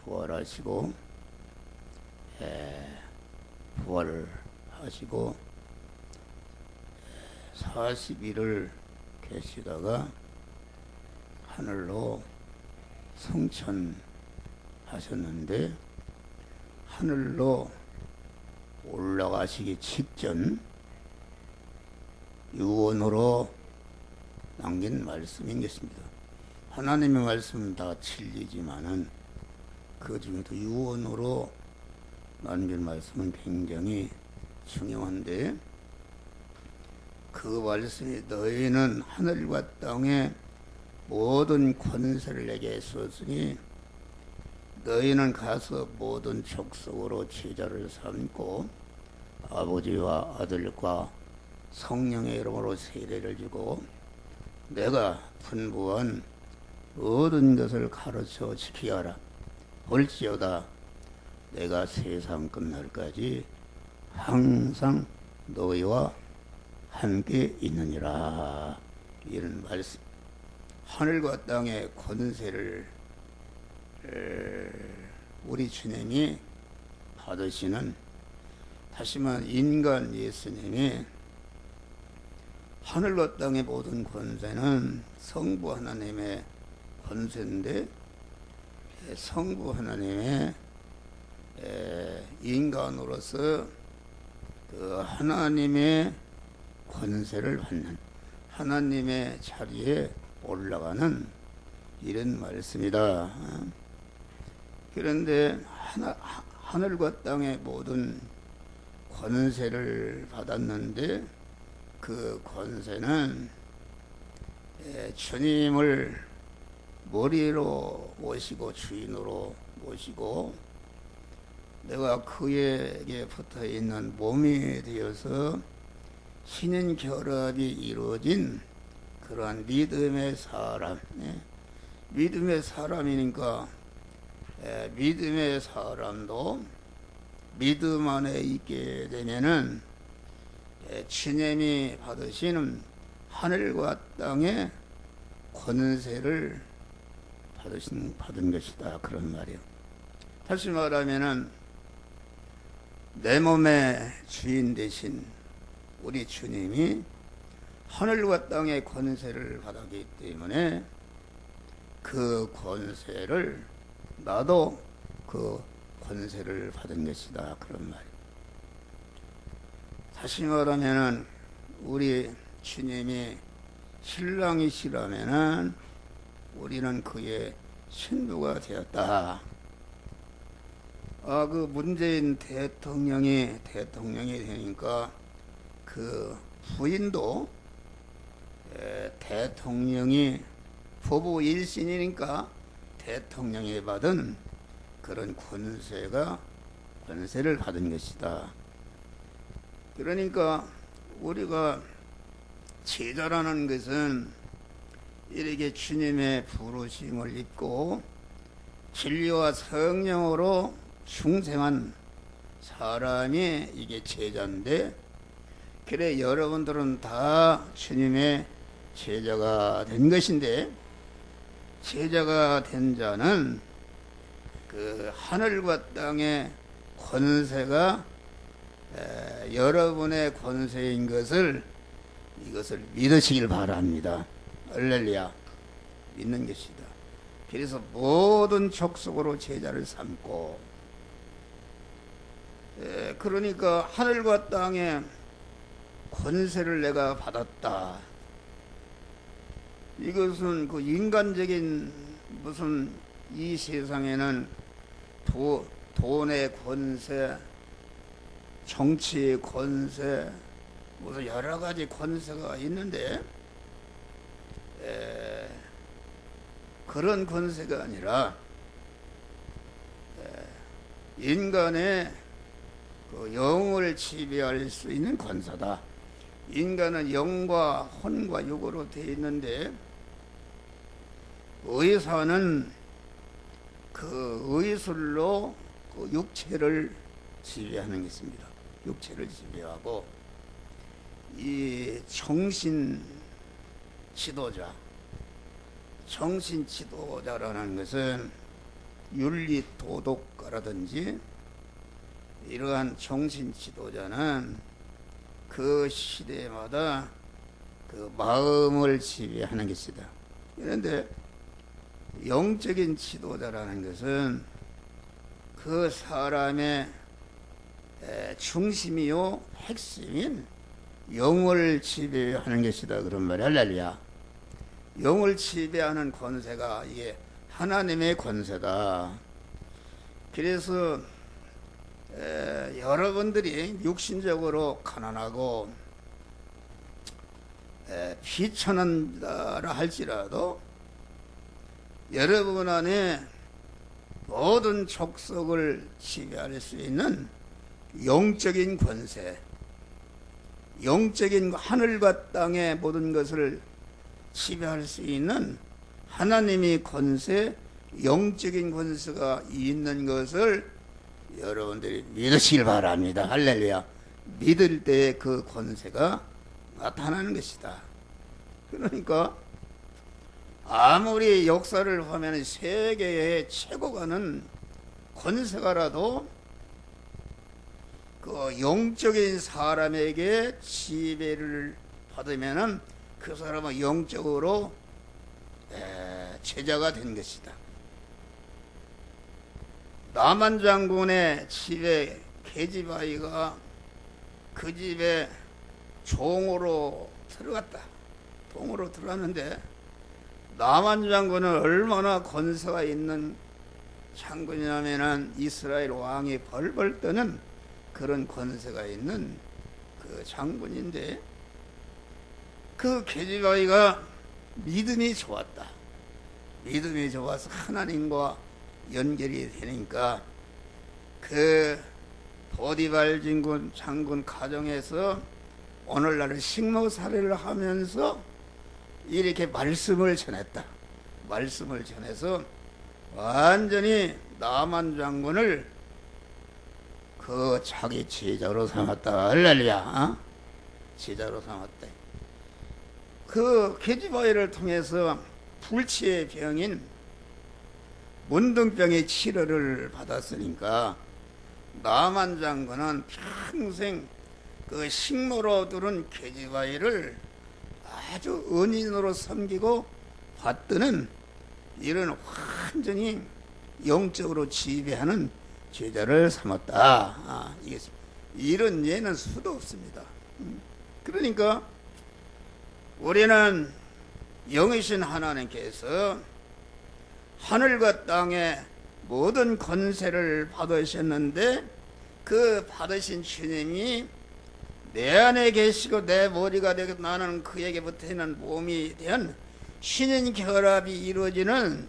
부활하시고 부활을 하시고 40일을 계시다가 하늘로 승천하셨는데, 하늘로 올라가시기 직전 유언으로 남긴 말씀인 것입니다. 하나님의 말씀은 다 진리지만은 그 중에도 유언으로 남긴 말씀은 굉장히 중요한데, 그 말씀이 너희는 하늘과 땅의 모든 권세를 내게 주었으니 너희는 가서 모든 족속으로 제자를 삼고 아버지와 아들과 성령의 이름으로 세례를 주고 내가 분부한 모든 것을 가르쳐 지키게 하라. 볼지어다 내가 세상 끝날까지 항상 너희와 함께 있느니라. 이런 말씀. 하늘과 땅의 권세를 우리 주님이 받으시는, 다시 말하면 인간 예수님이 하늘과 땅의 모든 권세는 성부 하나님의 권세인데, 성부 하나님의 인간으로서 그 하나님의 권세를 받는, 하나님의 자리에 올라가는 이런 말씀이다. 그런데 하늘과 땅의 모든 권세를 받았는데, 그 권세는 주님을 머리로 모시고 주인으로 모시고 내가 그에게 붙어 있는 몸이 되어서 신인 결합이 이루어진 그러한 믿음의 사람. 믿음의 사람이니까 믿음의 사람도 믿음 안에 있게 되면은 주님이 받으시는 하늘과 땅의 권세를 받은 것이다, 그런 말이에요. 다시 말하면은 내 몸의 주인 되신 우리 주님이 하늘과 땅의 권세를 받았기 때문에 그 권세를, 나도 그 권세를 받은 것이다, 그런 말이에요. 다시 말하면은 우리 주님이 신랑이시라면은 우리는 그의 신부가 되었다. 그 문재인 대통령이 되니까 그 부인도 대통령이 부부 일신이니까 대통령이 받은 그런 권세를 받은 것이다. 그러니까 우리가 제자라는 것은 이렇게 주님의 부르심을 입고 진리와 성령으로 충성한 사람이 이게 제자인데, 그래 여러분들은 다 주님의 제자가 된 것인데, 제자가 된 자는 그 하늘과 땅의 권세가 여러분의 권세인 이것을 믿으시길 바랍니다. 할렐루야. 믿는 것이다. 그래서 모든 족속으로 제자를 삼고, 그러니까 하늘과 땅의 권세를 내가 받았다. 이것은 그 인간적인 무슨 이 세상에는 돈의 권세, 정치의 권세, 무슨 여러 가지 권세가 있는데, 그런 권세가 아니라 인간의 그 영을 지배할 수 있는 권세다. 인간은 영과 혼과 육으로 되어 있는데, 의사는 그 의술로 그 육체를 지배하는 것입니다. 육체를 지배하고, 이 정신 지도자라는 것은 윤리 도덕가라든지 이러한 정신 지도자는 그 시대마다 그 마음을 지배하는 것이다. 그런데 영적인 지도자라는 것은 그 사람의 중심이요 핵심인 영을 지배하는 것이다. 그런 말이 할렐루야. 영을 지배하는 권세가 이게 하나님의 권세다. 그래서 여러분들이 육신적으로 가난하고 비천한다 할지라도 여러분 안에 모든 족속을 지배할 수 있는 영적인 권세, 영적인 하늘과 땅의 모든 것을 지배할 수 있는 하나님의 권세, 영적인 권세가 있는 것을 여러분들이 믿으시길 바랍니다. 할렐루야. 믿을 때 그 권세가 나타나는 것이다. 그러니까 아무리 역사를 보면 세계의 최고가는 권세가라도 그 영적인 사람에게 지배를 받으면은 그 사람은 영적으로 제자가 된 것이다. 나만 장군의 집에 계집아이가 그 집에 종으로 들어갔다. 동으로 들어갔는데 나만 장군은 얼마나 권세가 있는 장군이냐면은 이스라엘 왕이 벌벌 떠는 그런 권세가 있는 그 장군인데 그 계집아이가 믿음이 좋았다. 믿음이 좋아서 하나님과 연결이 되니까 그 보디발 장군 가정에서 오늘날 식모살이를 하면서 이렇게 말씀을 전했다. 말씀을 전해서 완전히 나만 장군을 그 자기 제자로 삼았다. 할렐루야. 제자로 삼았다. 그 계집아이를 통해서 불치의 병인 문둥병의 치료를 받았으니까 나만 장군은 평생 그 식모로 들은 계집아이를 아주 은인으로 섬기고 받드는 이런 완전히 영적으로 지배하는 제자를 삼았다. 이런 예는 수도 없습니다. 그러니까 우리는 영이신 하나님께서 하늘과 땅의 모든 권세를 받으셨는데 그 받으신 주님이 내 안에 계시고 내 머리가 되고 나는 그에게부터 있는 몸이 된 신인 결합이 이루어지는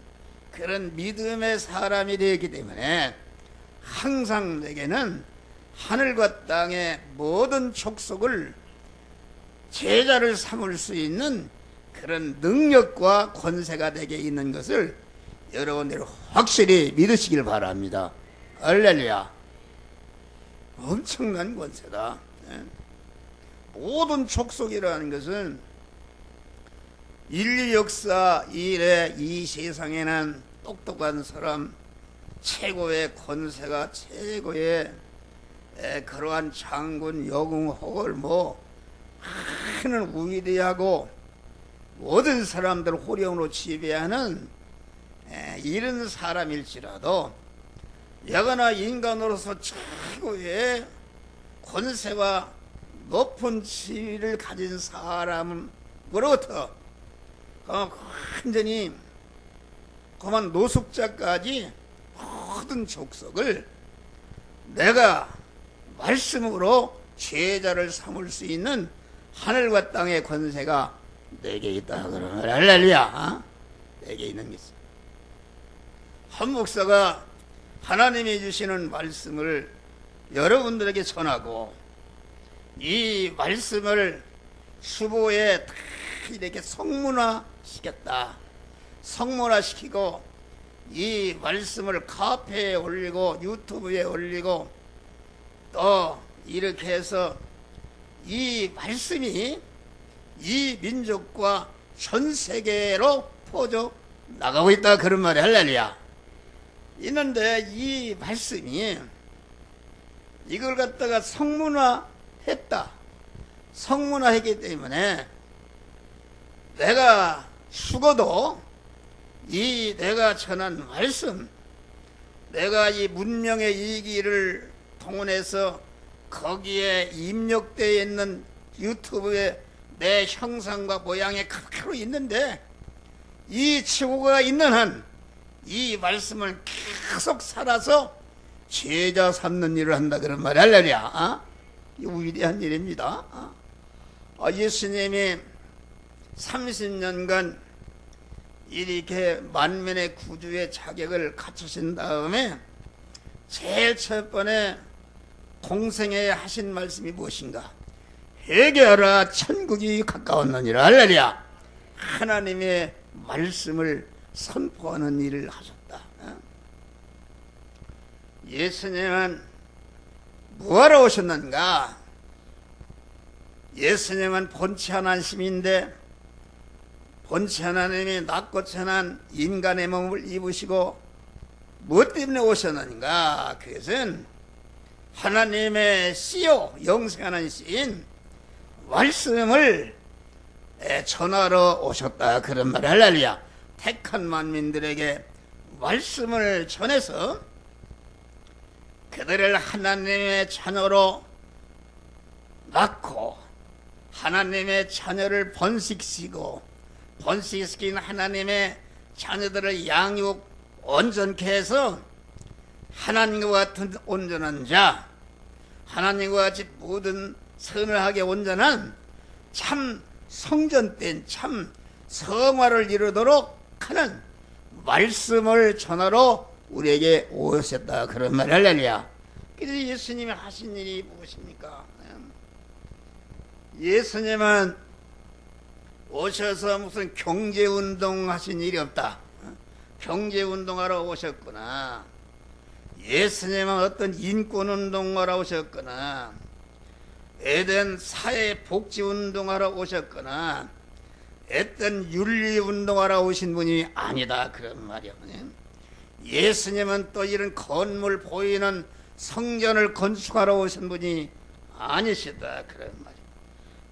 그런 믿음의 사람이 되었기 때문에 항상 내게는 하늘과 땅의 모든 족속을 제자를 삼을 수 있는 그런 능력과 권세가 내게 있는 것을 여러분들 확실히 믿으시길 바랍니다. 할렐루야. 엄청난 권세다. 모든 족속이라는 것은 인류 역사 이래 이 세상에는 똑똑한 사람, 최고의 권세가 최고의 그러한 장군, 영웅, 혹을 하는 위대하고 모든 사람들 호령으로 지배하는 이런 사람일지라도 여거나 인간으로서 최고의 권세와 높은 지위를 가진 사람으로부터 완전히 그만 노숙자까지 모든 족속을 내가 말씀으로 제자를 삼을 수 있는 하늘과 땅의 권세가 내게 있다. 그러면 할렐루야. 내게 있는 것이. 한 목사가 하나님이 주시는 말씀을 여러분들에게 전하고 이 말씀을 수보에 다 이렇게 성문화시켰다. 성문화시키고 이 말씀을 카페에 올리고 유튜브에 올리고 또 이렇게 해서 이 말씀이 이 민족과 전 세계로 퍼져 나가고 있다. 그런 말이 할렐루야. 있는데 이 말씀이 이걸 갖다가 성문화했다. 성문화했기 때문에 내가 죽어도 이 내가 전한 말씀, 내가 이 문명의 이기를 동원해서 거기에 입력되어 있는 유튜브에 내 형상과 모양이 그대로 있는데 이 지구가 있는 한 이 말씀을 계속 살아서 제자 삼는 일을 한다 그런 말이 할렐루야. 이 위대한 일입니다. 예수님이 30년간 이렇게 만민의 구주의 자격을 갖추신 다음에 제일 첫 번에 공생애에 하신 말씀이 무엇인가? 회개하라, 천국이 가까웠느니라. 할렐루야. 하나님의 말씀을 선포하는 일을 하셨다. 예수님은 뭐하러 오셨는가? 예수님은 본체 하나님인데 본체 하나님이 낮고 천한 인간의 몸을 입으시고 무엇 때문에 오셨는가? 그것은 하나님의 씨요, 영생하는 씨인 말씀을 전하러 오셨다 그런 말. 할렐루야. 택한 만민들에게 말씀을 전해서 그들을 하나님의 자녀로 낳고 하나님의 자녀를 번식시키고 번식시킨 하나님의 자녀들을 양육 온전케 해서 하나님과 같은 온전한 자, 하나님과 같이 모든 선을 하게 온전한 참 성전된 참 성화를 이루도록 하는 말씀을 전하러 우리에게 오셨다 그런 말. 할렐루야. 그래서 예수님이 하신 일이 무엇입니까? 예수님은 오셔서 무슨 경제운동 하신 일이 없다. 경제운동하러 오셨구나. 예수님은 어떤 인권운동하러 오셨거나 어떤 사회복지운동하러 오셨거나 어떤 윤리운동하러 오신 분이 아니다 그런 말이야. 예수님은 또 이런 건물 보이는 성전을 건축하러 오신 분이 아니시다 그런 말이야.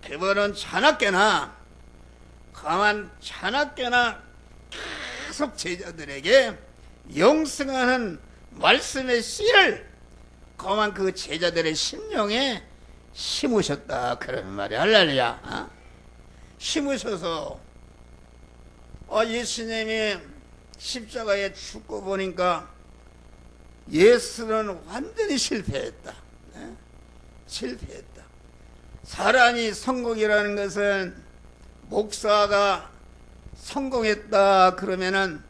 그분은 자나깨나 계속 제자들에게 영생하는 말씀의 씨를 그만 그 제자들의 심령에 심으셨다 그런 말이야. 할렐루야. 심으셔서 예수님이 십자가에 죽고 보니까 예수는 완전히 실패했다. 실패했다. 사람이 성공이라는 것은 목사가 성공했다 그러면은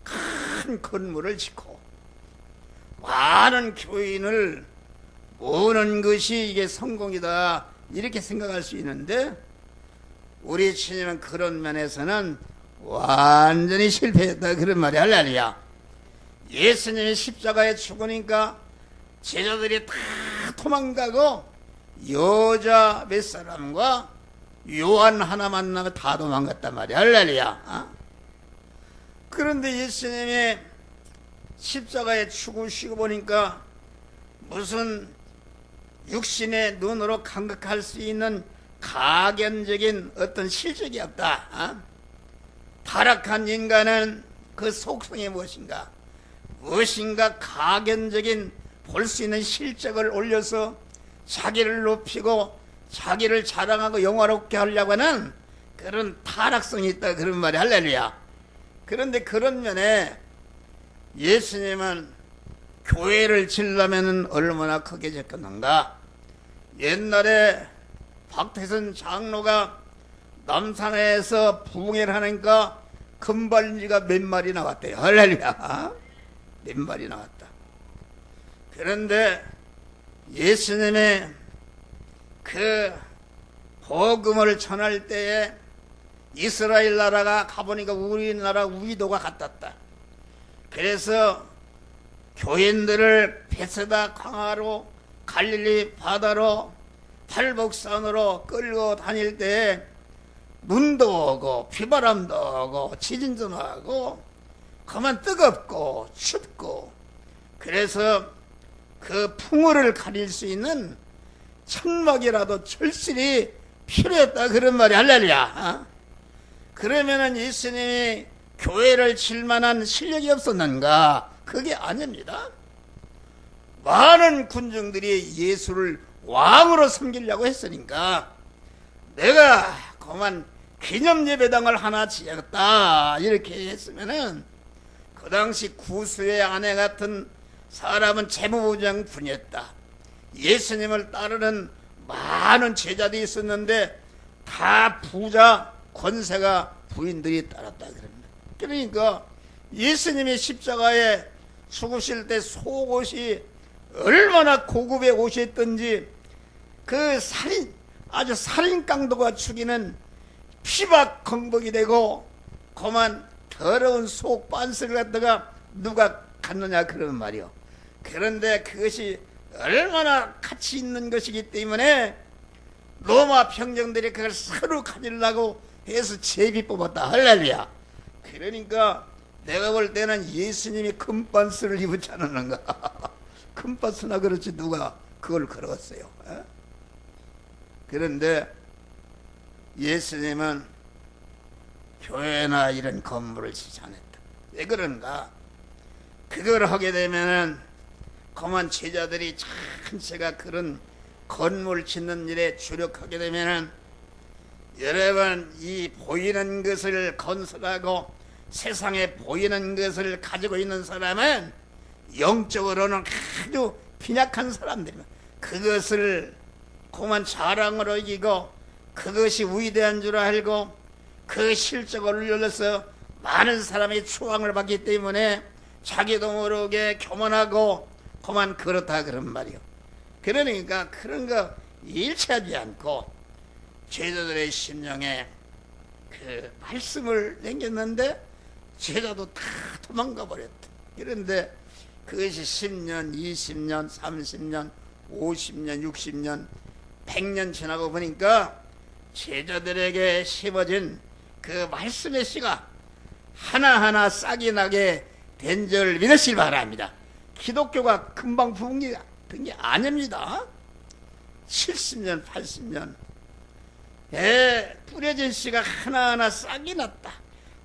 큰 건물을 짓고 많은 교인을 모으는 것이 이게 성공이다 이렇게 생각할 수 있는데 우리 주님은 그런 면에서는 완전히 실패했다 그런 말이 할렐루야. 예수님이 십자가에 죽으니까 제자들이 다 도망가고 여자 몇 사람과 요한 하나 만나면 다 도망갔단 말이야. 할렐루야. 그런데 예수님이 십자가에 죽으시고 보니까 무슨 육신의 눈으로 감각할 수 있는 가견적인 어떤 실적이 없다. 타락한 인간은 그 속성이 무엇인가? 무엇인가 가견적인 볼 수 있는 실적을 올려서 자기를 높이고 자기를 자랑하고 영화롭게 하려고 하는 그런 타락성이 있다 그런 말이 할렐루야. 그런데 그런 면에 예수님은 교회를 지으려면 얼마나 크게 짓겠는가? 옛날에 박태선 장로가 남산에서 부흥회를 하니까 금발지가 몇 마리 나왔대요. 할렐루야. 몇 마리 나왔다. 그런데 예수님의 그 복음을 전할 때에 이스라엘 나라가 가보니까 우리나라 위도가 같았다. 그래서 교인들을 베세다 강화로 갈릴리 바다로 팔복산으로 끌고 다닐 때 눈도 오고 비바람도 오고 지진도 나고 그만 뜨겁고 춥고 그래서 그 풍어를 가릴 수 있는 천막이라도 절실히 필요했다 그런 말이 할렐루야. 그러면은 예수님이 교회를 칠 만한 실력이 없었는가? 그게 아닙니다. 많은 군중들이 예수를 왕으로 섬기려고 했으니까 내가 그만 기념예배당을 하나 지었다 이렇게 했으면은 그 당시 구수의 아내 같은 사람은 재무부장뿐이었다. 예수님을 따르는 많은 제자들이 있었는데 다 부자 권세가 부인들이 따랐다 그럽니다. 그러니까 예수님이 십자가에 죽으실 때 속옷이 얼마나 고급의 옷이었던지 그 아주 살인 강도가 죽이는 피박 공복이 되고 그만 더러운 속 반스를 갖다가 누가 갖느냐 그런 말이요. 그런데 그것이 얼마나 가치 있는 것이기 때문에 로마 평정들이 그걸 서로 가지려고 해서 제비 뽑았다. 할렐루야. 그러니까 내가 볼 때는 예수님이 금반스를 입었지 않았는가. 금반스나 그렇지 누가 그걸 걸었어요. 그런데 예수님은 교회나 이런 건물을 지지 않았다. 왜 그런가? 그걸 하게 되면은 그만 제자들이 전체가 그런 건물 짓는 일에 주력하게 되면은 여러분 이 보이는 것을 건설하고 세상에 보이는 것을 가지고 있는 사람은 영적으로는 아주 빈약한 사람들입니다. 그것을 그만 자랑으로 이기고 그것이 위대한 줄 알고 그 실적을 올려서 많은 사람이 추앙을 받기 때문에 자기도 모르게 교만하고 그만 그렇다 그런 말이요. 그러니까 그런 거 일치하지 않고 제자들의 심령에 그 말씀을 남겼는데 제자도 다 도망가 버렸다. 그런데 그것이 10년, 20년, 30년, 50년, 60년, 100년 지나고 보니까 제자들에게 심어진 그 말씀의 씨가 하나하나 싹이 나게 된 줄 믿으시기 바랍니다. 기독교가 금방 부은 게 아닙니다. 70년, 80년 뿌려진 씨가 하나하나 싹이 났다.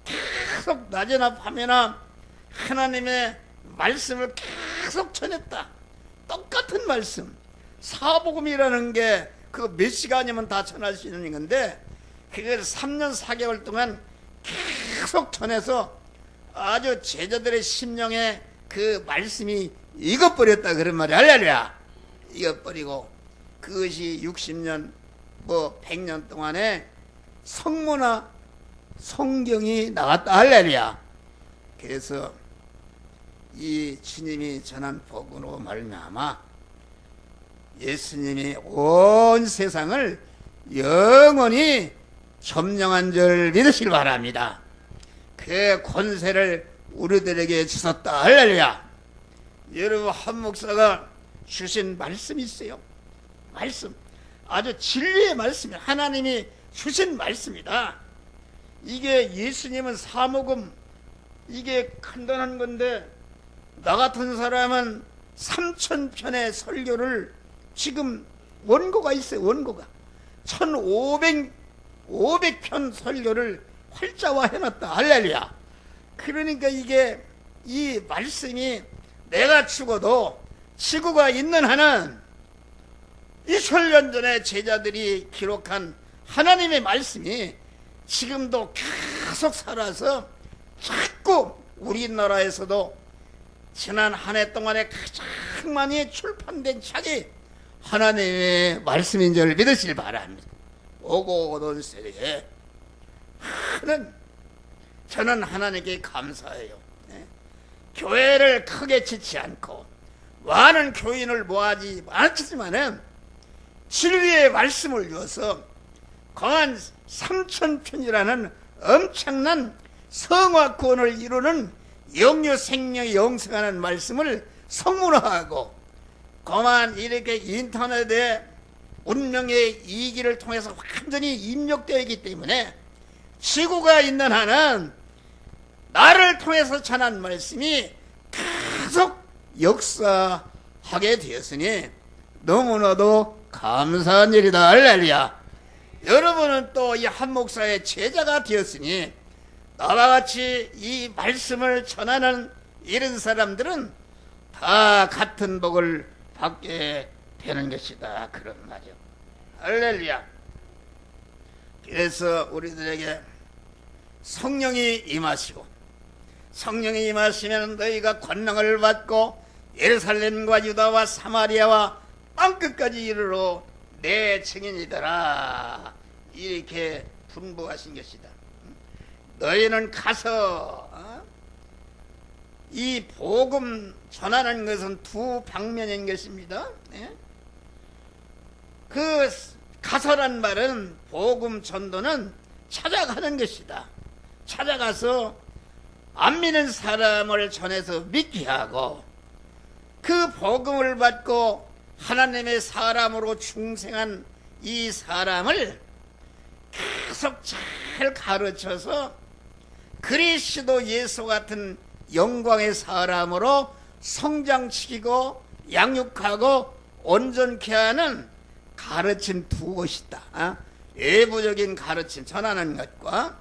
계속 낮이나 밤이나 하나님의 말씀을 계속 전했다. 똑같은 말씀. 사복음이라는 게 그 몇 시간이면 다 전할 수 있는 건데 그걸 3년 4개월 동안 계속 전해서 아주 제자들의 심령에 그 말씀이 익어버렸다 그런 말이 할렐루야. 익어버리고 그것이 60년 100년 동안에 성문화 성경이 나왔다 할렐루야. 그래서 이 주님이 전한 복음으로 말미암아 예수님이 온 세상을 영원히 점령한 줄 믿으시길 바랍니다. 그 권세를 우리들에게 주셨다 할렐루야. 여러분 한 목사가 주신 말씀이 있어요. 말씀 아주 진리의 말씀이에요. 하나님이 주신 말씀이다. 이게 예수님은 사복음 이게 간단한 건데 나 같은 사람은 3000편의 설교를 지금 원고가 있어요. 원고가 1500편 설교를 활자화 해놨다 할렐루야. 그러니까 이게 이 말씀이 내가 죽어도 지구가 있는 한은 2000년 전에 제자들이 기록한 하나님의 말씀이 지금도 계속 살아서 자꾸 우리나라에서도 지난 한 해 동안에 가장 많이 출판된 책이 하나님의 말씀인 줄 믿으시길 바랍니다. 오고 오던 세대에 저는 하나님께 감사해요. 교회를 크게 짓지 않고 많은 교인을 모아지 않았지만은 진리의 말씀을 위해서 거한 3000편이라는 엄청난 성화권을 이루는 영유 생명이 영생하는 말씀을 성문화하고 그만 이렇게 인터넷에 운명의 이기를 통해서 완전히 입력되어 있기 때문에 지구가 있는 한은 나를 통해서 전한 말씀이 계속 역사하게 되었으니 너무나도 감사한 일이다. 할렐루야. 여러분은 또 이 한 목사의 제자가 되었으니 나와 같이 이 말씀을 전하는 이런 사람들은 다 같은 복을 받게 되는 것이다. 그런 말이요. 할렐루야. 그래서 우리들에게 성령이 임하시고, 성령이 임하시면 너희가 권능을 받고 예루살렘과 유다와 사마리아와 땅끝까지 이르러 내 증인이더라. 이렇게 분부하신 것이다. 너희는 가서 이 복음 전하는 것은 두 방면인 것입니다. 그 가서란 말은 복음 전도는 찾아가는 것이다. 찾아가서 안 믿는 사람을 전해서 믿게 하고 그 복음을 받고 하나님의 사람으로 중생한 이 사람을 계속 잘 가르쳐서 그리스도 예수 같은 영광의 사람으로 성장시키고 양육하고 온전케 하는 가르침 두 것이다. 외부적인 가르침 전하는 것과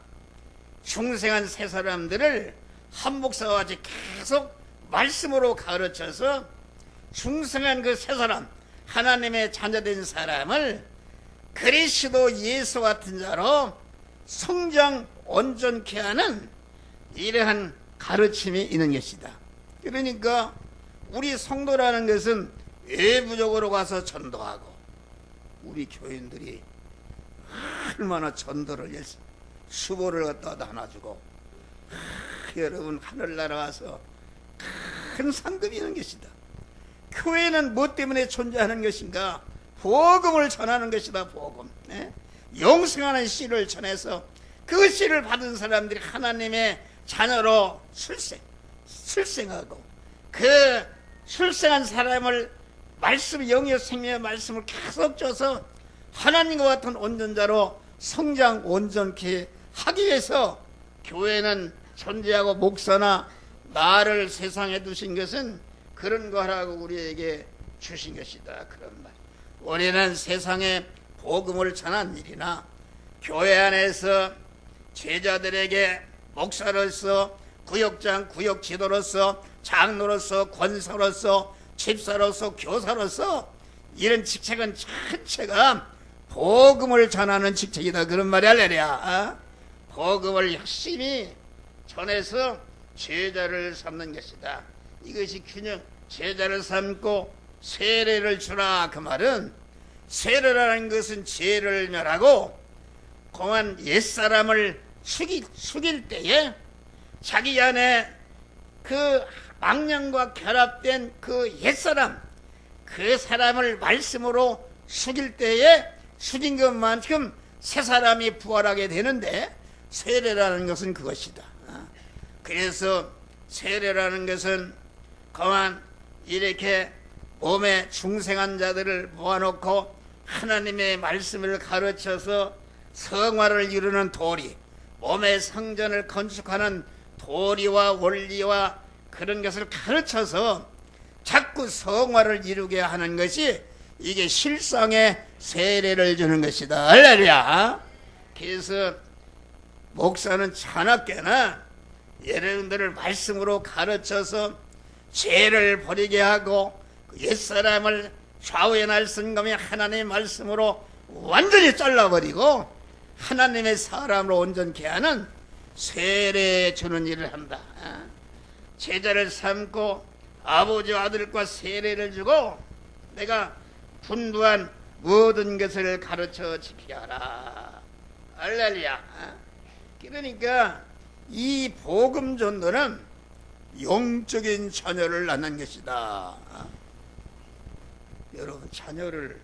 중생한 세 사람들을 한 목사와 같이 계속 말씀으로 가르쳐서 중생한 그 세 사람, 하나님의 자녀된 사람을 그리스도 예수 같은 자로 성장 온전케 하는 이러한 가르침이 있는 것이다. 그러니까 우리 성도라는 것은 외부적으로 가서 전도하고, 우리 교인들이 얼마나 전도를 열심히 수보를 갖다 나눠주고, 여러분 하늘나라 와서 큰 상급이 있는 것이다. 교회는 무엇 때문에 존재하는 것인가? 복음을 전하는 것이다. 복음. 영생하는 씨를 전해서 그 씨를 받은 사람들이 하나님의 자녀로 출생하고 그 출생한 사람을 말씀, 영의 생명의 말씀을 계속 줘서 하나님과 같은 온전자로 성장 온전케 하기 위해서 교회는 존재하고, 목사나 나를 세상에 두신 것은 그런 거 하라고 우리에게 주신 것이다. 그런 말. 우리는 세상에 복음을 전한 일이나 교회 안에서 제자들에게 목사로서, 구역장, 구역지도로서, 장로로서, 권사로서, 집사로서, 교사로서 이런 직책은 전체가 복음을 전하는 직책이다. 그런 말이 할렐루야. 복음을 열심히 전해서 제자를 삼는 것이다. 이것이 균형. 제자를 삼고 세례를 주라. 그 말은 세례라는 것은 죄를 멸하고 공한 옛사람을 숙일 때에 자기 안에 그 망령과 결합된 그 옛사람, 그 사람을 말씀으로 숙일 때에 숙인 것만큼 새 사람이 부활하게 되는데, 세례라는 것은 그것이다. 그래서 세례라는 것은 그만 이렇게 몸에 중생한 자들을 모아놓고 하나님의 말씀을 가르쳐서 성화를 이루는 도리, 몸의 성전을 건축하는 도리와 원리와 그런 것을 가르쳐서 자꾸 성화를 이루게 하는 것이, 이게 실상의 세례를 주는 것이다. 할렐루야. 그래서 목사는 자나깨나 여러분들을 말씀으로 가르쳐서 죄를 버리게 하고 옛사람을 좌우의 날선감이 하나님의 말씀으로 완전히 잘라버리고 하나님의 사람으로 온전케 하는 세례 주는 일을 한다. 제자를 삼고 아버지와 아들과 세례를 주고 내가 분부한 모든 것을 가르쳐 지키게 하라. 할렐루야. 그러니까 이 복음 전도는 영적인 자녀를 낳는 것이다. 여러분, 자녀를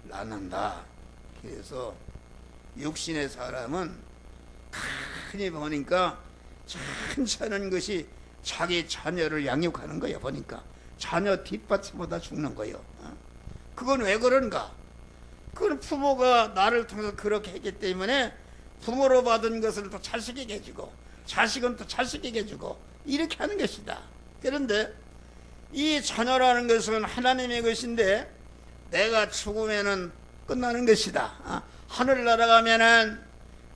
낳는다. 그래서 육신의 사람은 흔히 보니까 천천한 것이 자기 자녀를 양육하는 거예요. 보니까 자녀 뒷받침보다 죽는 거예요. 그건 왜 그런가? 그건 부모가 나를 통해서 그렇게 했기 때문에 부모로 받은 것을 또 자식에게 주고 자식은 또 자식에게 주고 이렇게 하는 것이다. 그런데 이 자녀라는 것은 하나님의 것인데 내가 죽으면은 끝나는 것이다. 하늘나라 가면은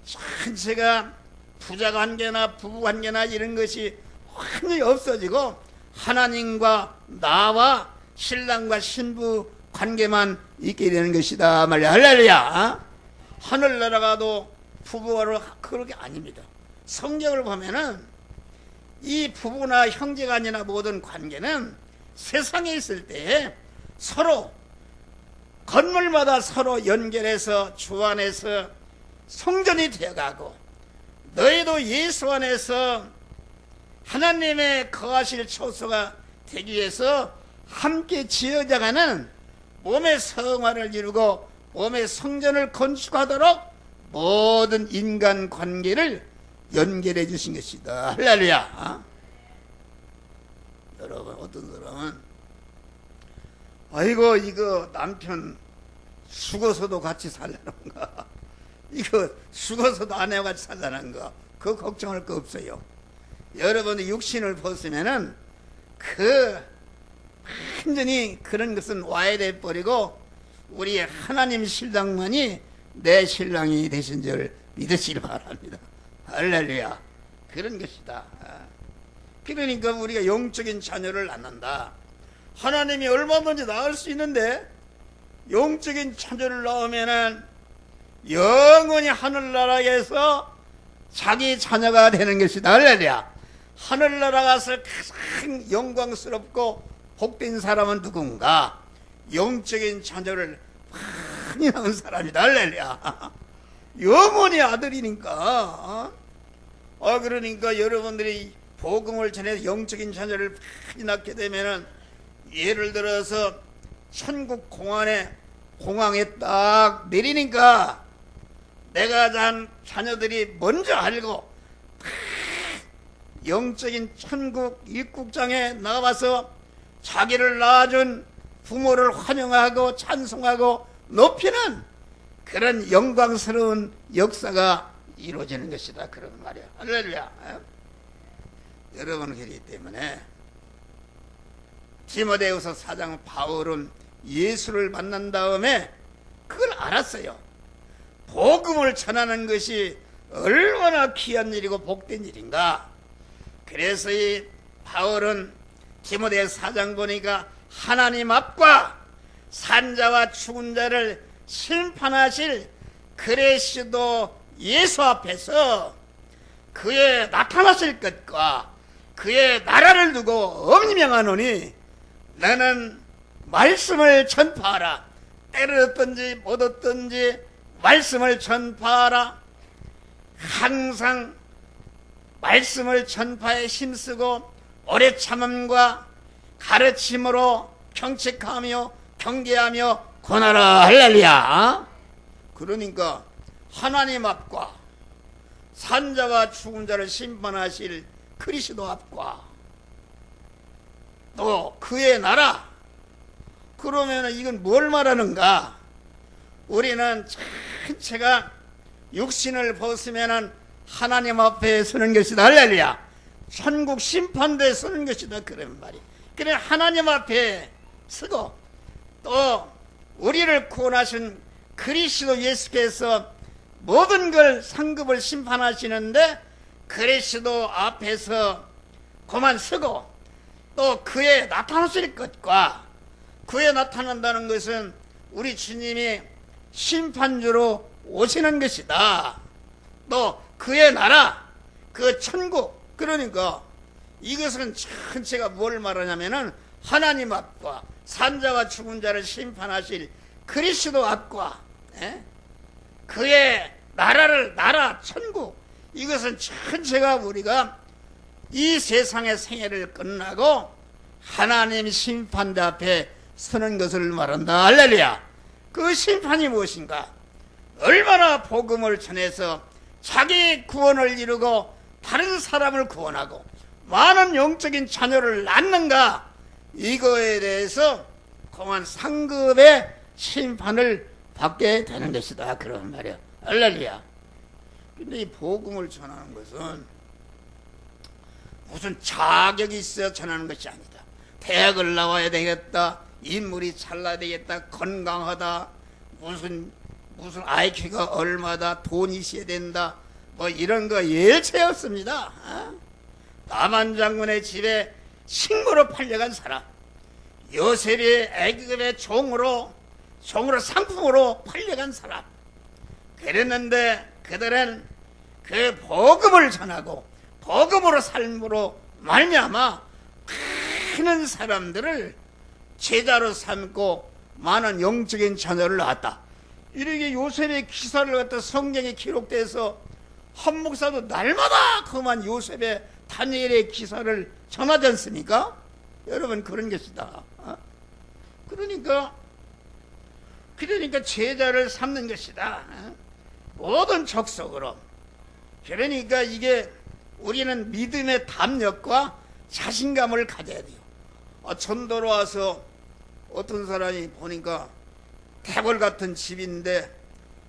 전체가 부자 관계나 부부 관계나 이런 것이 완전히 없어지고 하나님과 나와 신랑과 신부 관계만 있게 되는 것이다 말이야. 할렐루야. 하늘나라 가도 부부로 그런 게 아닙니다. 성경을 보면은 이 부부나 형제간이나 모든 관계는 세상에 있을 때 서로 건물마다 서로 연결해서 주 안에서 성전이 되어가고 너희도 예수 안에서 하나님의 거하실 처소가 되기 위해서 함께 지어져가는 몸의 성화를 이루고 몸의 성전을 건축하도록 모든 인간 관계를 연결해 주신 것이다. 할렐루야. 여러분, 어떤 사람은 아이고 이거 남편 죽어서도 같이 살라는가, 이거 죽어서도 아내와 같이 살라는 거, 그거 걱정할 거 없어요. 여러분의 육신을 벗으면은 완전히 그런 것은 와해돼 버리고 우리 하나님 신랑만이 내 신랑이 되신 줄 믿으시기 바랍니다. 할렐루야. 그런 것이다. 그러니까 우리가 영적인 자녀를 낳는다. 하나님이 얼마든지 낳을 수 있는데 영적인 자녀를 낳으면은 영원히 하늘나라에서 자기 자녀가 되는 것이다. 할렐루야. 하늘나라 가서 가장 영광스럽고 복된 사람은 누군가? 영적인 자녀를 많이 낳은 사람이다. 할렐루야. 영원히 아들이니까. 그러니까 여러분들이 복음을 전해서 영적인 자녀를 많이 낳게 되면은 예를 들어서 천국 공항에 딱 내리니까 내가 잔 자녀들이 먼저 알고 영적인 천국 입국장에 나와서 자기를 낳아준 부모를 환영하고 찬송하고 높이는 그런 영광스러운 역사가 이루어지는 것이다. 그런 말이야. 할렐루야. 여러분, 그렇기 때문에 디모데후서 4장 바울은 예수를 만난 다음에 그걸 알았어요. 복음을 전하는 것이 얼마나 귀한 일이고 복된 일인가. 그래서 이 바울은 디모데후서 4장 보니까 하나님 앞과 산자와 죽은 자를 심판하실 그리스도 예수 앞에서 그의 나타나실 것과 그의 나라를 두고 엄명하노니 나는 말씀을 전파하라. 때를 얻든지 못 얻든지 말씀을 전파하라. 항상 말씀을 전파에 힘쓰고 오래 참음과 가르침으로 경책하며 경계하며 권하라. 할렐루야. 그러니까 하나님 앞과 산자와 죽은 자를 심판하실 그리스도 앞과 또 그의 나라. 그러면 이건 뭘 말하는가? 우리는 전체가 육신을 벗으면 하나님 앞에 서는 것이다. 할렐루야. 천국 심판대에 서는 것이다. 그런 말이. 그래 하나님 앞에 서고 또 우리를 구원하신 그리스도 예수께서 모든 걸 상급을 심판하시는데 그리스도 앞에서 그만 서고 또 그의 나타나실 것과 그의 나타난다는 것은 우리 주님이 심판주로 오시는 것이다. 또 그의 나라, 그 천국. 그러니까 이것은 전체가 뭘 말하냐면은 하나님 앞과 산자와 죽은 자를 심판하실 그리스도 앞과 그의 나라 천국. 이것은 전체가 우리가 이 세상의 생애를 끝나고 하나님 심판대 앞에 서는 것을 말한다. 할렐루야. 그 심판이 무엇인가? 얼마나 복음을 전해서 자기 구원을 이루고 다른 사람을 구원하고 많은 영적인 자녀를 낳는가? 이거에 대해서 공한 상급의 심판을 받게 되는 것이다. 그런 말이야. 할렐루야. 근데 이 복음을 전하는 것은 무슨 자격이 있어야 전하는 것이 아니다. 대학을 나와야 되겠다, 인물이 잘나야 되겠다, 건강하다, 무슨 IQ가 얼마다, 돈이 있어야 된다, 뭐 이런 거 일체 없습니다. 나만 장군의 집에 식모로 팔려간 사람, 요셉이 애굽의 종으로 상품으로 팔려간 사람, 그랬는데 그들은 그 복음을 전하고 복음으로 삶으로 말미암아 많은 사람들을 제자로 삼고 많은 영적인 자녀를 낳았다. 이렇게 요셉의 기사를 갖다 성경에 기록돼서 한 목사도 날마다 그만 요셉의 다니엘의 기사를 전하지 않습니까? 여러분, 그런 것이다. 그러니까 제자를 삼는 것이다. 모든 족속으로. 그러니까 이게 우리는 믿음의 담력과 자신감을 가져야 돼요. 전도로 와서 어떤 사람이 보니까 태골 같은 집인데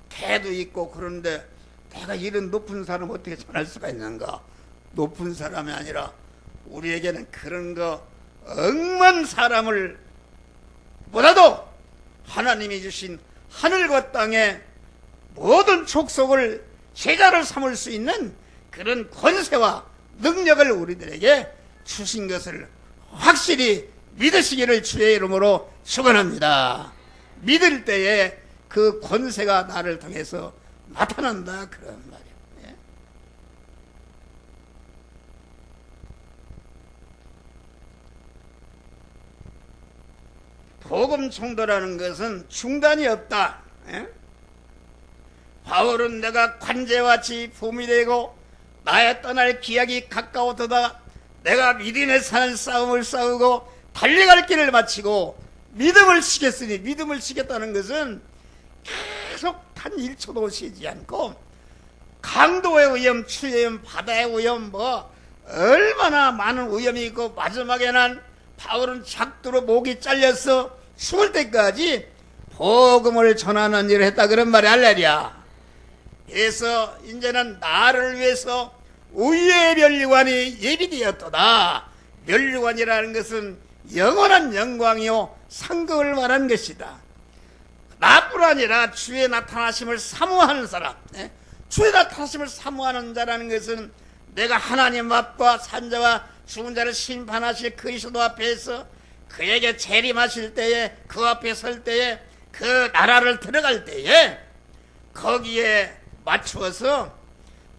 개도 있고 그런데 내가 이런 높은 사람 어떻게 전할 수가 있는가? 높은 사람이 아니라 우리에게는 그런 거 억만 사람을 보다도 하나님이 주신 하늘과 땅의 모든 족속을 제자를 삼을 수 있는 그런 권세와 능력을 우리들에게 주신 것을 확실히 믿으시기를 주의 이름으로 축원합니다. 믿을 때에 그 권세가 나를 통해서 나타난다, 그런 말이에요. 예? 복음 총도라는 것은 중단이 없다. 예? 바울은 내가 관제와치 봄이 되고 나의 떠날 기약이 가까웠도다. 내가 믿음의 사는 싸움을 싸우고 달려갈 길을 마치고 믿음을 지켰으니, 믿음을 지켰다는 것은 계속 단 1초도 쉬지 않고 강도의 위험, 추의 위험, 바다의 위험, 뭐 얼마나 많은 위험이 있고 마지막에는 바울은 작두로 목이 잘려서 죽을 때까지 복음을 전하는 일을 했다, 그런 말이 할렐루야. 그래서 이제는 나를 위해서 의의 면류관이 예비되었도다. 면류관이라는 것은 영원한 영광이요 상급을 말하는 것이다. 나뿐 아니라 주의 나타나심을 사모하는 사람, 주의 나타나심을 사모하는 자라는 것은 내가 하나님 앞과 산자와 죽은 자를 심판하실 그리스도 앞에서 그에게 재림하실 때에, 그 앞에 설 때에, 그 나라를 들어갈 때에 거기에 맞추어서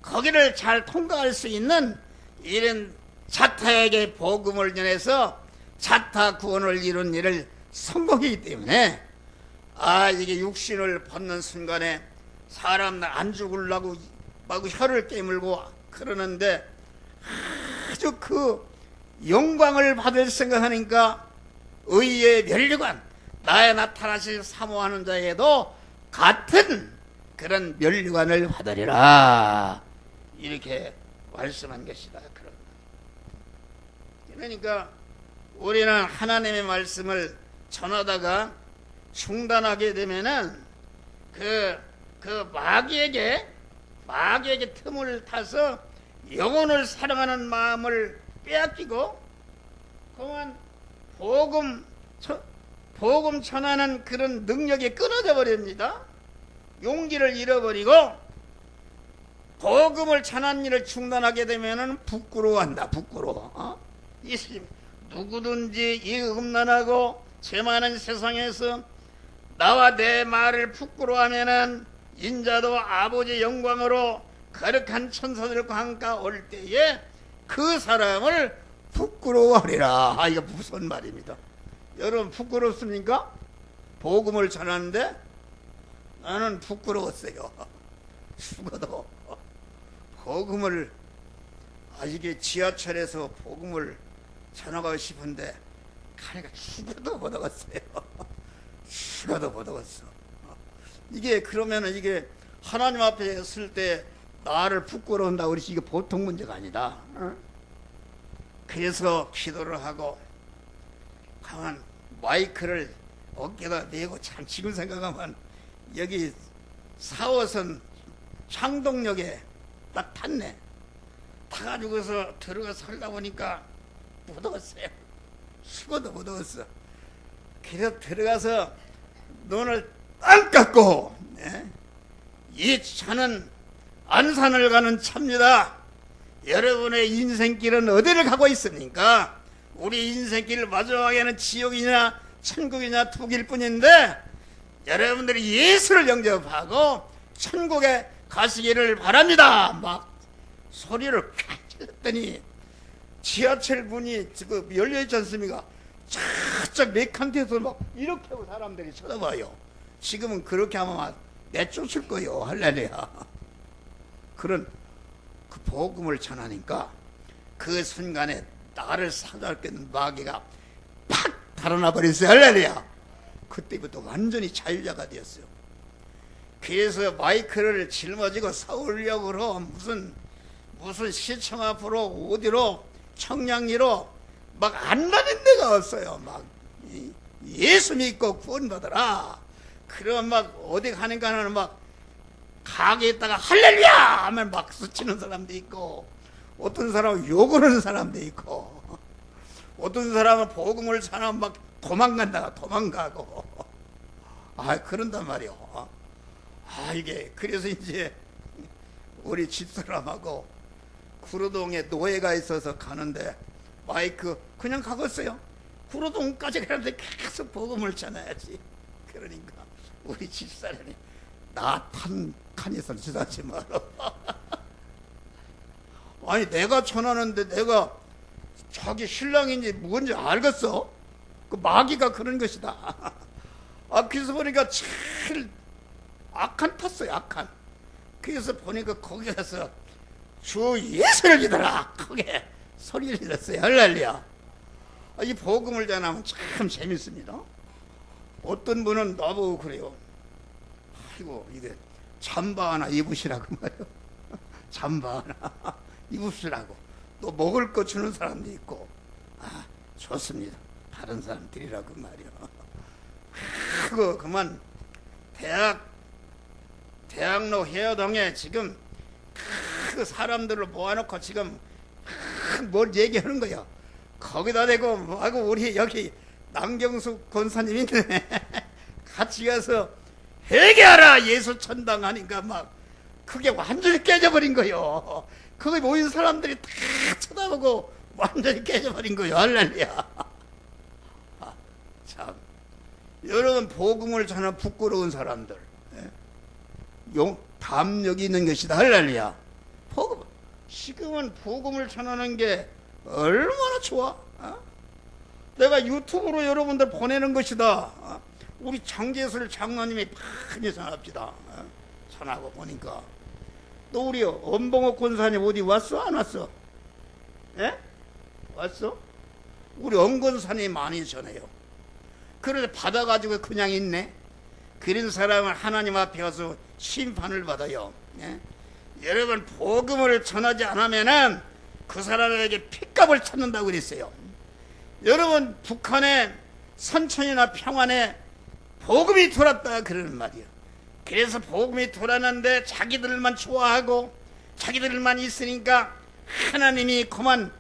거기를 잘 통과할 수 있는 이런 자타에게 복음을 전해서 자타 구원을 이룬 일을 성공이기 때문에 이게 육신을 벗는 순간에 사람 안 죽으려고 막 혀를 깨물고 그러는데 아주 그 영광을 받을 생각하니까 의의 면류관, 나의 나타나실 사모하는 자에게도 같은 그런 면류관을 받으리라, 이렇게 말씀한 것이다. 그러니까 우리는 하나님의 말씀을 전하다가 중단하게 되면은 그 마귀에게 틈을 타서 영혼을 사랑하는 마음을 빼앗기고 그만 복음 전하는 그런 능력이 끊어져 버립니다. 용기를 잃어버리고 복음을 전하는 일을 중단하게 되면은 부끄러워한다. 부끄러워. 누구든지 이 음란하고 죄 많은 세상에서 나와 내 말을 부끄러워하면은 인자도 아버지 영광으로 거룩한 천사들과 함께 올 때에 그 사람을 부끄러워하리라. 이거 무슨 말입니다. 여러분, 부끄럽습니까? 복음을 전하는데 나는 부끄러웠어요. 죽어도 복음을, 이게 지하철에서 복음을 전하고 싶은데 가니까 죽어도 못 오겠어요. 죽어도 못 오겠어. 이게 그러면은 이게 하나님 앞에 설 때 나를 부끄러운다고 그러지, 이게 보통 문제가 아니다. 그래서 기도를 하고 가만 마이크를 어깨에다 메고, 참 지금 생각하면 여기 4호선 창동역에 딱 탔네. 타가지고서 들어가 살다 보니까 못 오겠어요. 수고도 못 얻었어. 그래서 들어가서 눈을 땅 깎고, 이 차는 안산을 가는 차입니다. 여러분의 인생길은 어디를 가고 있습니까? 우리 인생길 마지막에는 지옥이냐 천국이냐 두 길뿐인데, 여러분들이 예수를 영접하고 천국에 가시기를 바랍니다. 막 소리를 꽉 질렀더니 지하철 문이 지금 열려있지 않습니까? 저쪽 메칸트에서 막 이렇게 하고 사람들이 쳐다봐요. 지금은 그렇게 하면 막 내쫓을 거요. 할렐루야. 그런 그 복음을 전하니까 그 순간에 나를 사로잡겠는 마귀가 팍 달아나 버렸어요. 할렐루야. 그때부터 완전히 자유자가 되었어요. 그래서 마이크를 짊어지고 서울역으로 무슨 시청 앞으로 어디로 청량리로 막 안 가는 데가 없어요. 막 예수 믿고 구원받아라. 그럼 막 어디 가니까는 막 가게에 있다가 할렐루야 하면 막 스치는 사람도 있고, 어떤 사람은 욕하는 사람도 있고, 어떤 사람은 복음을 전하면 막 도망간다가 도망가고, 그런단 말이요. 이게 그래서 이제 우리 집사람하고 구로동에 노예가 있어서 가는데 마이크 그냥 가겠어요. 구로동까지 가는데 계속 복음을 전해야지. 그러니까 우리 집사람이 나 탄 칸에서 지나지 마라. 아니 내가 전하는데 내가 자기 신랑인지 뭔지 알겠어? 그 마귀가 그런 것이다. 그래서 보니까 제일 악한 탔어요. 악한. 그래서 보니까 거기 가서 주 예수를 믿어라 크게 소리를 질렀어요. 할렐루야. 이 복음을 전하면 참 재밌습니다. 어떤 분은 나보고 그래요. 아이고 이게 잠바 하나 입으시라고 말이요. 잠바 하나 입으시라고. 또 먹을 거 주는 사람도 있고. 좋습니다. 다른 사람 드리라고 말이요. 그만 대학로 해화동에 지금 그 사람들을 모아놓고 지금 뭘 얘기하는 거야. 거기다 대고 우리 여기 남경수 권사님 있네. 같이 가서 회개하라 예수 천당 하니까 막 그게 완전히 깨져버린 거요. 거기 모인 사람들이 다 쳐다보고 완전히 깨져버린 거요. 할렐루야. 참 여러분 복음을 전하 부끄러운 사람들 담력이 있는 것이다. 할렐루야. 복음 지금은 복음을 전하는 게 얼마나 좋아. 내가 유튜브로 여러분들 보내는 것이다. 우리 장제술 장로님이 많이 전합시다. 전하고 보니까 또 우리 엄봉옥 권사님 어디 왔어? 안 왔어? 왔어? 우리 엄권사님 많이 전해요. 그래서 받아가지고 그냥 있네. 그런 사람은 하나님 앞에 가서 심판을 받아요. 여러분 복음을 전하지 않으면은 그 사람에게 핏값을 찾는다고 그랬어요. 여러분 북한의 선천이나 평안에 복음이 돌았다 그러는 말이에요. 그래서 복음이 돌았는데 자기들만 좋아하고 자기들만 있으니까 하나님이 그만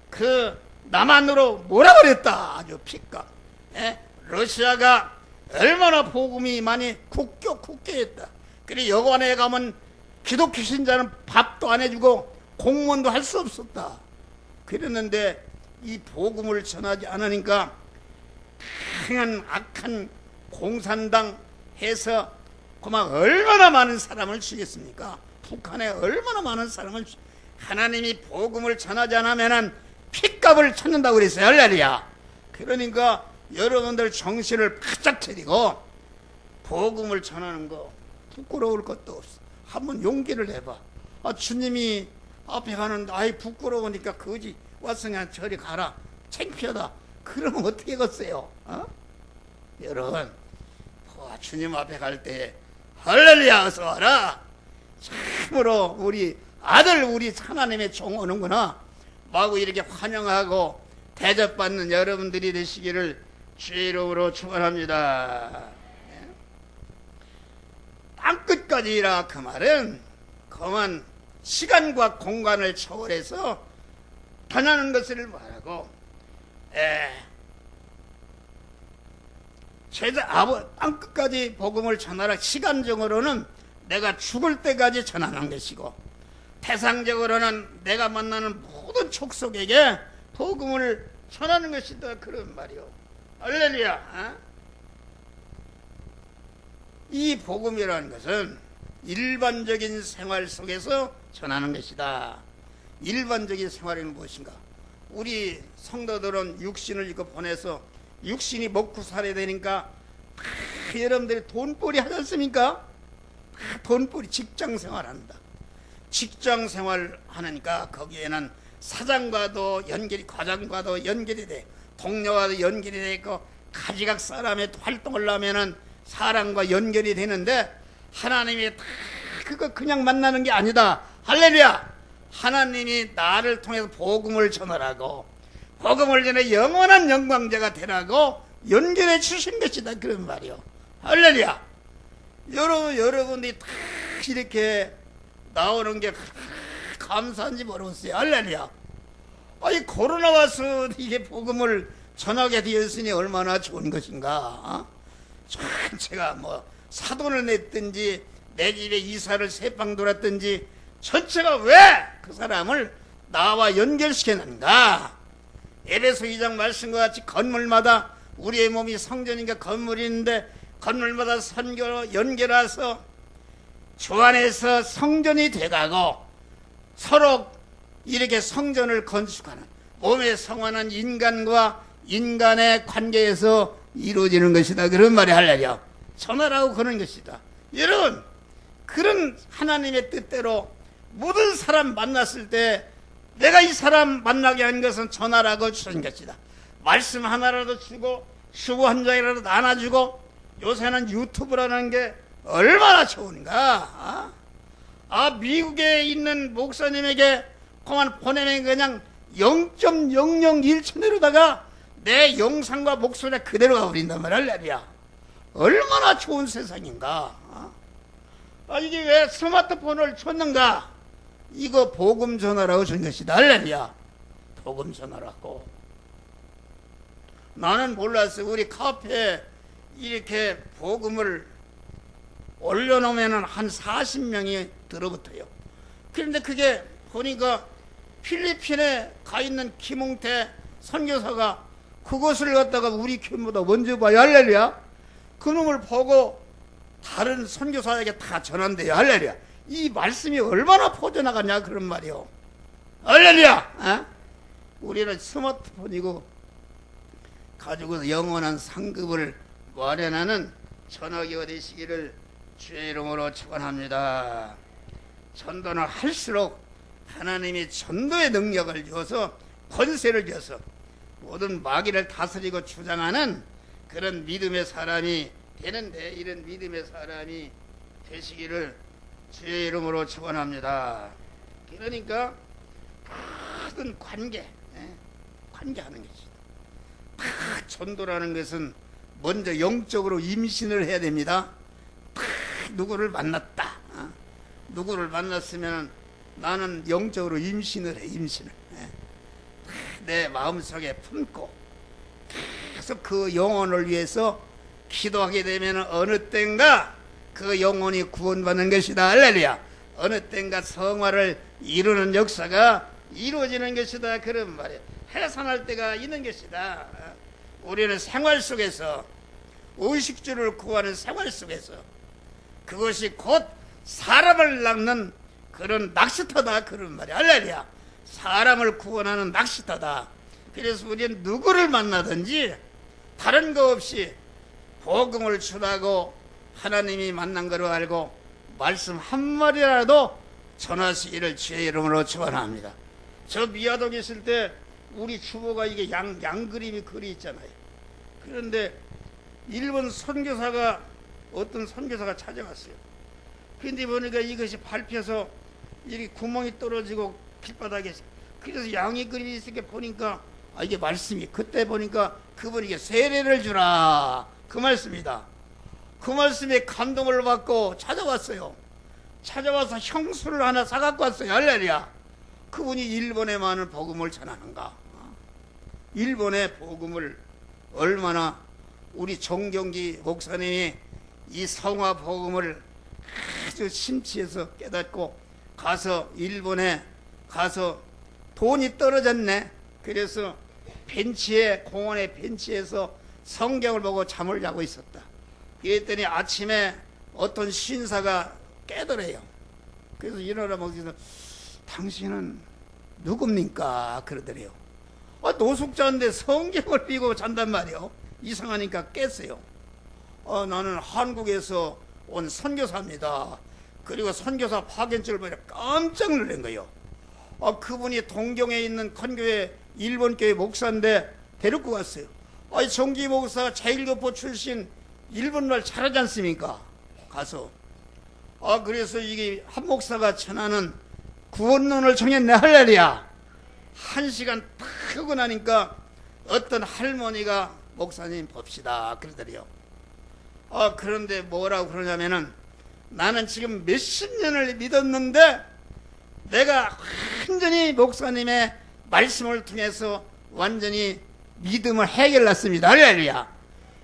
그 남한으로 몰아버렸다. 아주 핏값. 러시아가 얼마나 복음이 많이 국교했다. 그래 여관에 가면 기독교 신자는 밥도 안 해주고 공무원도 할 수 없었다. 그랬는데 이 복음을 전하지 않으니까 강한 악한 공산당 해서 그만 얼마나 많은 사람을 죽였습니까? 북한에 얼마나 많은 사람을 하나님이 복음을 전하지 않으면 핏값을 찾는다고 그랬어요. 할렐루야. 그러니까 여러분들 정신을 바짝 차리고 복음을 전하는 거 부끄러울 것도 없어. 한번 용기를 해봐. 주님이 앞에 가는데 부끄러우니까 거지 와서 그냥 저리 가라. 창피하다. 그러면 어떻게 겠어요? 여러분 주님 앞에 갈 때 할렐루야 어서 와라. 참으로 우리 아들 우리 하나님의 종 오는구나. 마구 이렇게 환영하고 대접받는 여러분들이 되시기를 주의 이름으로 축원합니다. 땅끝까지라 그 말은 그만 시간과 공간을 초월해서 변하는 것을 말하고 제자 땅끝까지 복음을 전하라. 시간적으로는 내가 죽을 때까지 전하는 것이고, 대상적으로는 내가 만나는 모든 족속에게 복음을 전하는 것이다. 그런 말이요. 할렐루야. 어? 이 복음이라는 것은 일반적인 생활 속에서 전하는 것이다. 일반적인 생활은 무엇인가? 우리 성도들은 육신을 입고 보내서 육신이 먹고 살아야 되니까 여러분들이 돈벌이 하지 않습니까? 돈벌이 직장 생활한다. 직장 생활 하니까 거기에는 사장과도 연결이, 과장과도 연결이 돼, 동료와도 연결이 돼 있고, 가지각 사람의 활동을 하면은 사람과 연결이 되는데, 하나님이 다 그거 그냥 만나는 게 아니다. 할렐루야. 하나님이 나를 통해서 복음을 전하라고, 복음을 전해 영원한 영광자가 되라고 연결해 주신 것이다. 그런 말이요. 할렐루야. 여러분들이 다 이렇게 나오는 게 감사한지 모르겠어요. 할렐루야. 아니, 코로나 와서 이게 복음을 전하게 되었으니 얼마나 좋은 것인가. 제가 뭐 사돈을 냈든지 내 집에 이사를 세방 돌았든지 전체가 왜 그 사람을 나와 연결시켰는가. 에베소 2장 말씀과 같이 건물마다, 우리의 몸이 성전이니까 건물이 있는데 건물마다 선교로 연결해서 주 안에서 성전이 돼가고 서로 이렇게 성전을 건축하는, 몸의 성화는 인간과 인간의 관계에서 이루어지는 것이다. 그런 말이 할렐루야. 전하라고 그런 것이다. 여러분, 그런 하나님의 뜻대로 모든 사람 만났을 때 내가 이 사람 만나게 한 것은 전하라고 주신 것이다. 말씀 하나라도 주고 수고 한 장이라도 나눠주고, 요새는 유튜브라는 게 얼마나 좋은가. 미국에 있는 목사님에게 그만 보내면 그냥 0.001초내로다가 내 영상과 목소리가 그대로 가버린단 말이야. 얼마나 좋은 세상인가. 이게 왜 스마트폰을 줬는가? 이거 복음 전하라고 준 것이다. 할렐루야. 복음 전하라고. 나는 몰랐어. 우리 카페에 이렇게 복음을 올려놓으면 한 40명이 들어붙어요. 그런데 그게 보니까 필리핀에 가 있는 김홍태 선교사가 그것을 갖다가 우리 교회보다 먼저 봐요. 할렐루야. 그놈을 보고 다른 선교사에게 다 전한대요. 할렐루야. 이 말씀이 얼마나 퍼져나가냐 그런 말이요. 할렐루야. 우리는 스마트폰이고 가지고 영원한 상급을 마련하는 전화기가 되시기를 주의 이름으로 축원합니다. 전도는 할수록 하나님이 전도의 능력을 주어서, 권세를 주어서 모든 마귀를 다스리고 주장하는 그런 믿음의 사람이 되는데, 이런 믿음의 사람이 되시기를 주의 이름으로 축원합니다. 그러니까 모든 관계하는 것이다. 전도라는 것은 먼저 영적으로 임신을 해야 됩니다. 누구를 만났다. 누구를 만났으면 나는 영적으로 임신을 해. 임신을 내 마음속에 품고 계속 그 영혼을 위해서 기도하게 되면 어느 때인가 그 영혼이 구원받는 것이다. 할렐루야. 어느 때인가 성화를 이루는 역사가 이루어지는 것이다. 그런 말이에요. 해산할 때가 있는 것이다. 우리는 생활 속에서 의식주를 구하는 생활 속에서 그것이 곧 사람을 낚는 그런 낚시터다. 그런 말이야. 할렐루야. 사람을 구원하는 낚시터다. 그래서 우리는 누구를 만나든지 다른 거 없이 복음을 전하고 하나님이 만난 거로 알고 말씀 한 마디라도 전하시기를 주의 이름으로 축원합니다. 저 미아동에 있을 때 우리 주보가 이게 양 그림이 글이 있잖아요. 그런데 일본 선교사가, 어떤 선교사가 찾아왔어요. 근데 보니까 이것이 밟혀서 이렇게 구멍이 떨어지고 길바닥에, 그래서 양의 그림이 있으니까 보니까 이게 말씀이, 그때 보니까 그분이 이게 세례를 주라 그 말씀이다. 그 말씀에 감동을 받고 찾아왔어요. 찾아와서 형수를 하나 사갖고 왔어요. 할렐루야. 그분이 일본에 많은 복음을 전하는가. 일본의 복음을 얼마나 우리 정경기 목사님이 이 성화 복음을 아주 심취해서 깨닫고 가서 일본에 가서 돈이 떨어졌네. 그래서 공원의 벤치에서 성경을 보고 잠을 자고 있었다. 그랬더니 아침에 어떤 신사가 깨더래요. 그래서 일어나 먹기서 당신은 누굽니까? 그러더래요. 노숙자인데 성경을 삐고 잔단 말이요. 이상하니까 깼어요. 나는 한국에서 온 선교사입니다. 그리고 선교사 파견증을 보니 깜짝 놀란 거예요. 그분이 동경에 있는 큰교회 일본교회 목사인데 데리고 갔어요. 정기 목사 제1교포 출신 일본말 잘하지 않습니까? 가서 그래서 이게 한 목사가 전하는 구원론을 정했네. 할렐루야. 1시간 딱 하고 나니까 어떤 할머니가 목사님 봅시다 그러더래요. 그런데 뭐라고 그러냐면은 나는 지금 몇십 년을 믿었는데 내가 완전히 목사님의 말씀을 통해서 완전히 믿음을 해결났습니다. 할렐루야.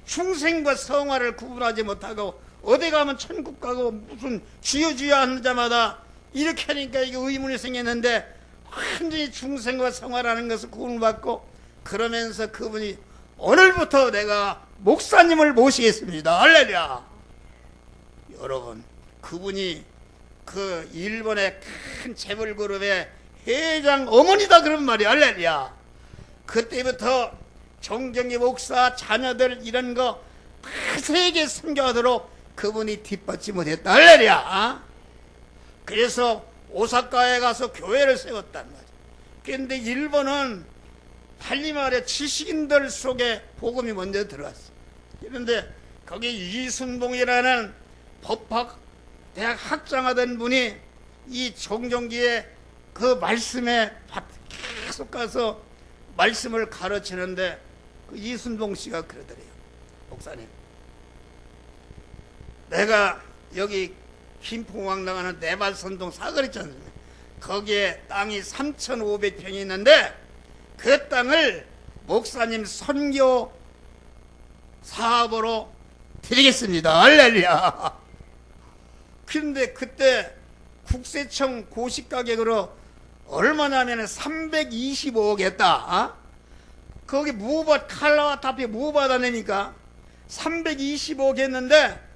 중생과 성화를 구분하지 못하고 어디 가면 천국 가고 무슨 주여 주여 하는 자마다 이렇게 하니까 이게 의문이 생겼는데 완전히 중생과 성화라는 것을 구분받고 그러면서 그분이 오늘부터 내가 목사님을 모시겠습니다. 할렐루야. 여러분, 그분이 그 일본의 큰 재벌그룹의 회장 어머니다 그런 말이야. 할렐루야. 그때부터 정경기 목사 자녀들 이런 거 세계 선교하도록 그분이 뒷받지 못했다. 할렐루야. 그래서 오사카에 가서 교회를 세웠단 말이야. 그런데 일본은 달리 말해 지식인들 속에 복음이 먼저 들어왔어. 그런데 거기 이순봉이라는 법학 대학 학장하던 분이 이 정경기의 그 말씀에 계속 가서 말씀을 가르치는데 그 이순봉 씨가 그러더래요. 목사님, 내가 여기 김포공항 나가는 내발선동 사거리 있지 않습니까? 거기에 땅이 3,500평이 있는데 그 땅을 목사님 선교 사업으로 드리겠습니다. 할렐루야. 그런데 그때 국세청 고시가격으로 얼마나 하면 325억 했다. 거기 칼라와 타피 무받아내니까 325억 했는데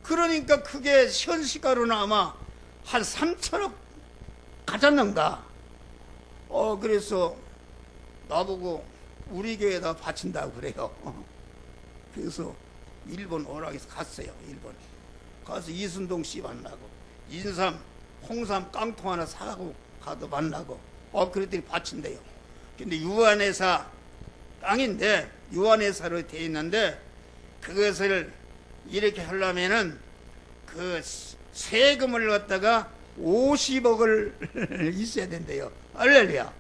그러니까 그게 현시가로는 아마 한 3천억 가졌는가. 그래서 나보고 우리 교회에다 바친다고 그래요. 그래서 일본 오락에서 갔어요. 일본 가서 이순동 씨 만나고 인삼, 홍삼 깡통 하나 사고 가도 만나고 그랬더니 바친대요. 근데 유한회사 땅인데 유한회사로 돼 있는데 그것을 이렇게 하려면은 그 세금을 갖다가 50억을 있어야 된대요. 할렐루야.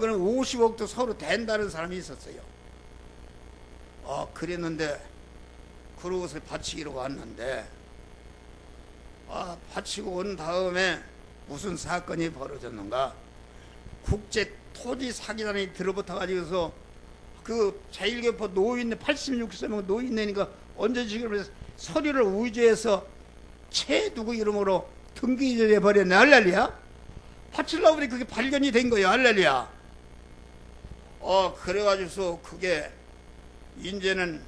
그럼 50억도 서로 된다는 사람이 있었어요. 그랬는데 그러고서 바치기로 왔는데 바치고 온 다음에 무슨 사건이 벌어졌는가. 국제 토지 사기단이 들어붙어가지고서 그 제1교포 노인네 86세면 노인네니까 언제 지금 서류를 위조해서 최 누구 이름으로 등기해 버렸네. 할렐루야. 바치려고 그래. 그게 발견이 된 거예요. 할렐루야. 그래가지고서 그게 이제는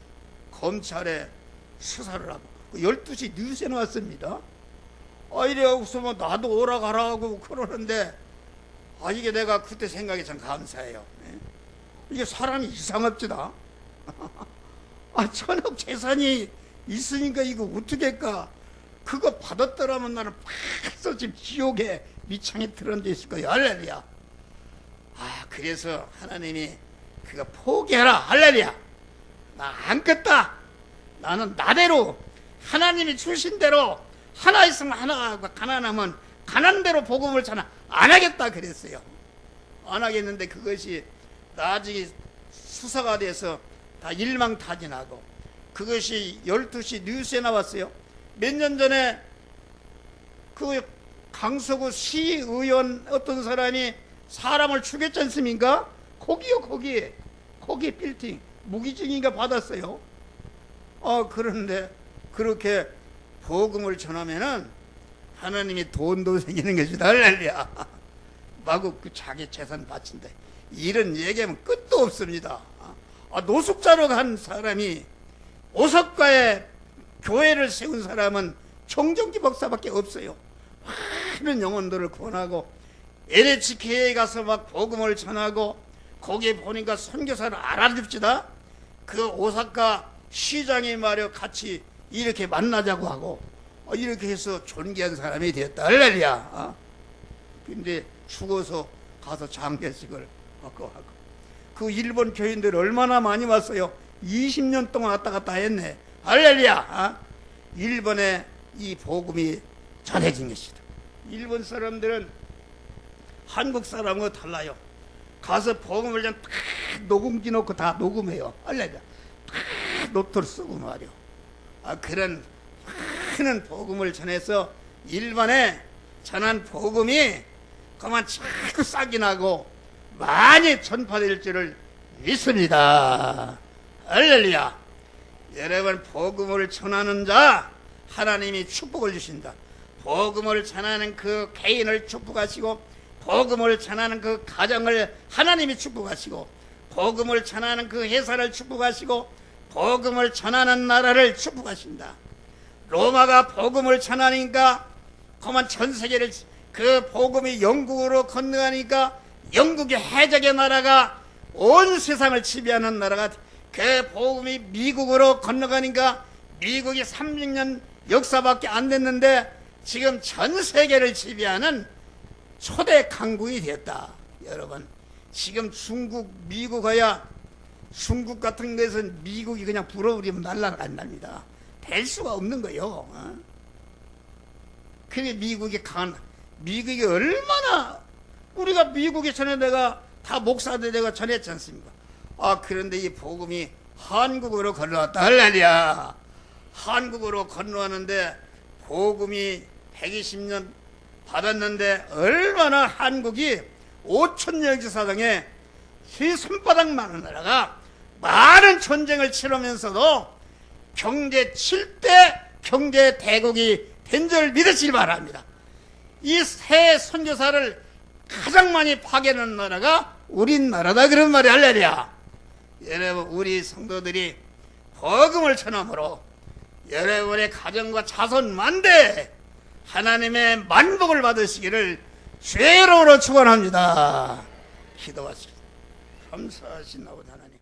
검찰에 수사를 하고 12시 뉴스에 나왔습니다. 이래갖고서 뭐 나도 오라가라 하고 그러는데 이게 내가 그때 생각이 참 감사해요. 이게 사람이 이상합지다. 천억 재산이 있으니까 이거 어떻게 할까. 그거 받았더라면 나는 벌써 지금 지옥에 밑창에 들어앉아 있을 거예요. 할렐루야. 그래서 하나님이 그거 포기해라. 할렐루야. 나 안 껐다. 나는 나대로 하나님이 주신 대로 하나 있으면 하나가 가난하면 가난대로 복음을 전하 안 하겠다 그랬어요. 안 하겠는데 그것이 나중에 수사가 돼서 다 일망타진하고 그것이 12시 뉴스에 나왔어요. 몇 년 전에 그 강서구 시의원 어떤 사람이 사람을 죽였지 않습니까? 거기요. 거기 빌딩 무기징인가 받았어요. 그런데 그렇게 복음을 전하면은 하나님이 돈도 생기는 것이다. 할렐루야. 마구 그 자기 재산 바친다. 이런 얘기하면 끝도 없습니다. 노숙자로 간 사람이 오석가에 교회를 세운 사람은 정정기 목사밖에 없어요. 많은 영혼들을 구원하고 LHK에 가서 막 복음을 전하고 거기에 보니까 선교사를 알아줍시다. 그 오사카 시장이 말이야 같이 이렇게 만나자고 하고 이렇게 해서 존귀한 사람이 되었다. 할렐루야. 근데 죽어서 가서 장례식을 하고 그 일본 교인들 얼마나 많이 왔어요. 20년 동안 왔다 갔다 했네. 할렐루야. 일본에 이 복음이 전해진 것이다. 일본 사람들은 한국 사람과 달라요. 가서 복음을 좀 딱 녹음기 놓고 다 녹음해요. 할렐루야. 다 노트를 쓰고 말이요. 그런 많은 복음을 전해서 일본에 전한 복음이 그만 자꾸 싹이 나고 많이 전파될 줄을 믿습니다. 할렐루야. 여러분, 복음을 전하는 자 하나님이 축복을 주신다. 복음을 전하는 그 개인을 축복하시고 복음을 전하는 그 가정을 하나님이 축복하시고 복음을 전하는 그 회사를 축복하시고 복음을 전하는 나라를 축복하신다. 로마가 복음을 전하니까 그만 전 세계를 그 복음이 영국으로 건너가니까 영국의 해적의 나라가 온 세상을 지배하는 나라가 그 복음이 미국으로 건너가니까 미국이 300년 역사밖에 안 됐는데 지금 전 세계를 지배하는 초대 강국이 됐다. 여러분, 지금 중국, 미국이야 중국 같은 데서는 미국이 그냥 불어버리면 날아간답니다. 될 수가 없는 거요. 그게 미국이 미국이 얼마나 우리가 미국에 전에 내가 다 목사들 내가 전했지 않습니까? 그런데 이 복음이 한국으로 건너왔다. 할렐루야. 한국으로 건너왔는데 복음이 120년 받았는데 얼마나 한국이 5천년 역사상에 세 손바닥만한 나라가 많은 전쟁을 치르면서도 경제 7대 경제 대국이 된 줄 믿으시기 바랍니다. 이 새 선교사를 가장 많이 파괴하는 나라가 우리나라다. 그런 말이 할렐루야. 여러분, 우리 성도들이 복음을 전함으로 여러분의 가정과 자손 만대 하나님의 만복을 받으시기를 주의 이름으로 축원합니다. 기도하십시다. 감사하신 아버지 하나님,